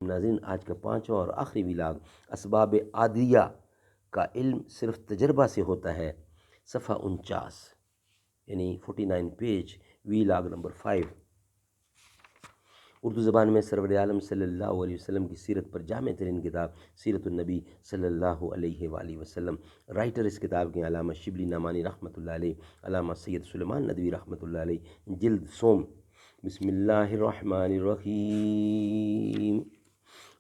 ناظرین، آج کا پانچواں اور آخری ویلاگ اسباب عادیہ کا علم صرف تجربہ سے ہوتا ہے، صفحہ 49 یعنی 49 پیج، ویلاگ نمبر 5۔ اردو زبان میں سرور عالم صلی اللہ علیہ وسلم کی سیرت پر جامع ترین کتاب سیرت النبی صلی اللہ علیہ وآلہ وسلم۔ رائٹر اس کتاب کے علامہ شبلی نعمانی رحمۃ اللہ علیہ، علامہ سید سلیمان ندوی رحمۃ اللہ علیہ، جلد سوم۔ بسم اللہ الرحمن الرحیم۔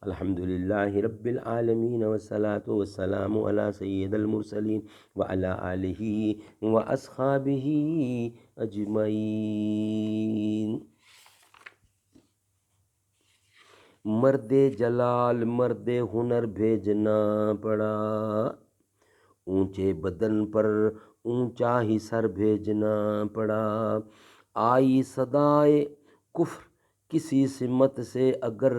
الحمد للہ رب العالمین والصلاة والسلام علی سید المرسلین وعلی آلہ واصحابہ اجمعین۔ مرد جلال مرد ہنر بھیجنا پڑا، اونچے بدن پر اونچا ہی سر بھیجنا پڑا۔ آئی صدائے کفر کسی سمت سے اگر،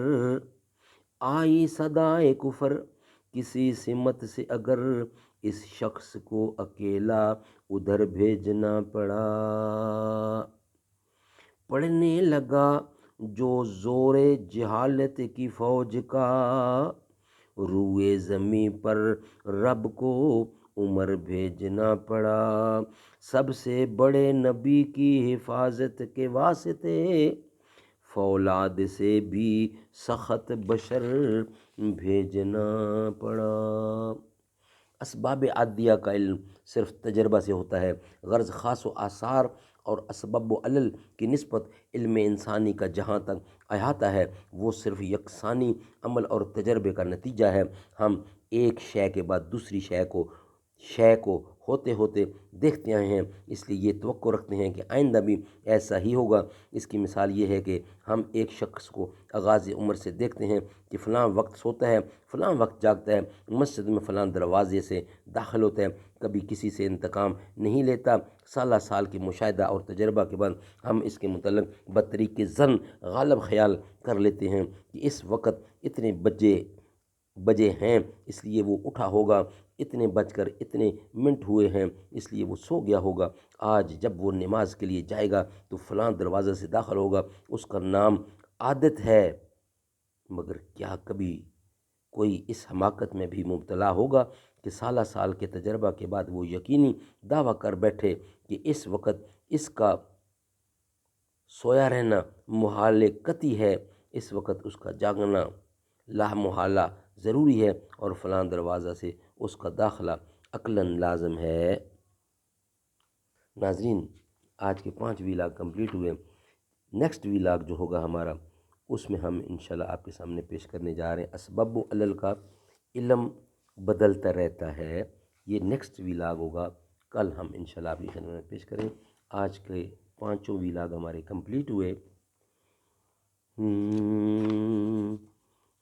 آئی صدائے کفر کسی سمت سے اگر، اس شخص کو اکیلا ادھر بھیجنا پڑا۔ پڑھنے لگا جو زور جہالت کی فوج کا، روئے زمیں پر رب کو عمر بھیجنا پڑا۔ سب سے بڑے نبی کی حفاظت کے واسطے، فولاد سے بھی سخت بشر بھیجنا پڑا۔ اسباب عادیہ کا علم صرف تجربہ سے ہوتا ہے، غرض خاص و آثار اور اسباب و علل کی نسبت علم انسانی کا جہاں تک احاطہ ہے وہ صرف یکسانی عمل اور تجربے کا نتیجہ ہے۔ ہم ایک شے کے بعد دوسری شے کو ہوتے ہوتے دیکھتے آئے ہیں، اس لیے یہ توقع رکھتے ہیں کہ آئندہ بھی ایسا ہی ہوگا۔ اس کی مثال یہ ہے کہ ہم ایک شخص کو آغاز عمر سے دیکھتے ہیں کہ فلاں وقت سوتا ہے، فلاں وقت جاگتا ہے، مسجد میں فلاں دروازے سے داخل ہوتا ہے، کبھی کسی سے انتقام نہیں لیتا۔ سالہ سال کی مشاہدہ اور تجربہ کے بعد ہم اس کے متعلق بطریق ظن غالب خیال کر لیتے ہیں کہ اس وقت اتنے بجے ہیں اس لیے وہ اٹھا ہوگا، اتنے بج کر اتنے منٹ ہوئے ہیں اس لیے وہ سو گیا ہوگا۔ آج جب وہ نماز کے لیے جائے گا تو فلاں دروازے سے داخل ہوگا، اس کا نام عادت ہے۔ مگر کیا کبھی کوئی اس حماقت میں بھی مبتلا ہوگا کہ سالہ سال کے تجربہ کے بعد وہ یقینی دعویٰ کر بیٹھے کہ اس وقت اس کا سویا رہنا محال قطعی ہے، اس وقت اس کا جاگنا لا محالہ ضروری ہے اور فلاں دروازہ سے اس کا داخلہ عقلاً لازم ہے۔ ناظرین، آج کے 5 ویلاگ کمپلیٹ ہوئے۔ نیکسٹ ویلاگ جو ہوگا ہمارا، اس میں ہم انشاءاللہ آپ کے سامنے پیش کرنے جا رہے ہیں اسباب و علل کا علم بدلتا رہتا ہے۔ یہ نیکسٹ ویلاگ ہوگا، کل ہم انشاءاللہ آپ کی خدمت میں پیش کریں۔ آج کے 5 ویلاگ ہمارے کمپلیٹ ہوئے۔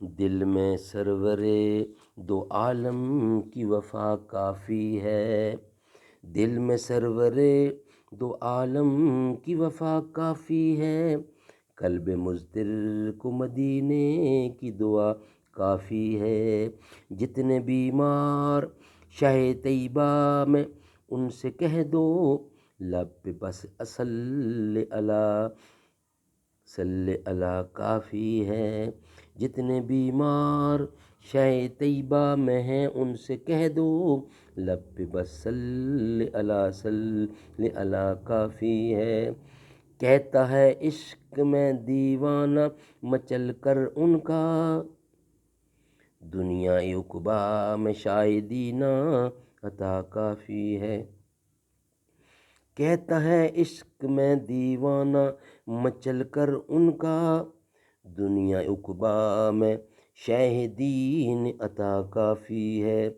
دل میں سرور دو عالم کی وفا کافی ہے، دل میں سرور دو عالم کی وفا کافی ہے، قلب مضطر کو مدینے کی دعا کافی ہے۔ جتنے بیمار شہ طیبہ میں ان سے کہہ دو، لب پہ بس صلی اللہ کافی ہے۔ جتنے بیمار شہ طیبہ میں ہیں ان سے کہہ دو، لب پہ بس صلی اللہ کافی ہے۔ کہتا ہے عشق میں دیوانہ مچل کر ان کا، دنیا عقبا میں شاہدی نہ عطا کافی ہے۔ کہتا ہے عشق میں دیوانہ مچل کر ان کا، دنیا عقبا میں شاہدین عطا کافی ہے۔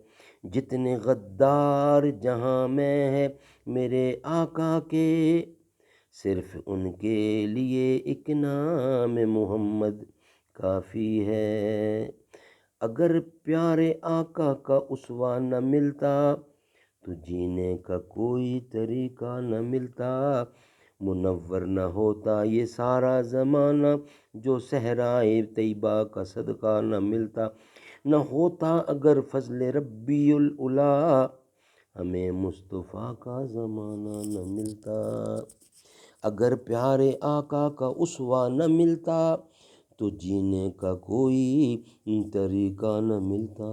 جتنے غدار جہاں میں ہے میرے آقا کے، صرف ان کے لیے ایک نام محمد کافی ہے۔ اگر پیارے آقا کا اسوہ نہ ملتا تو جینے کا کوئی طریقہ نہ ملتا، منور نہ ہوتا یہ سارا زمانہ جو صحرائے طیبہ کا صدقہ نہ ملتا، نہ ہوتا اگر فضل ربی الاولیٰ ہمیں مصطفیٰ کا زمانہ نہ ملتا۔ اگر پیارے آقا کا اسوہ نہ ملتا تو جینے کا کوئی طریقہ نہ ملتا۔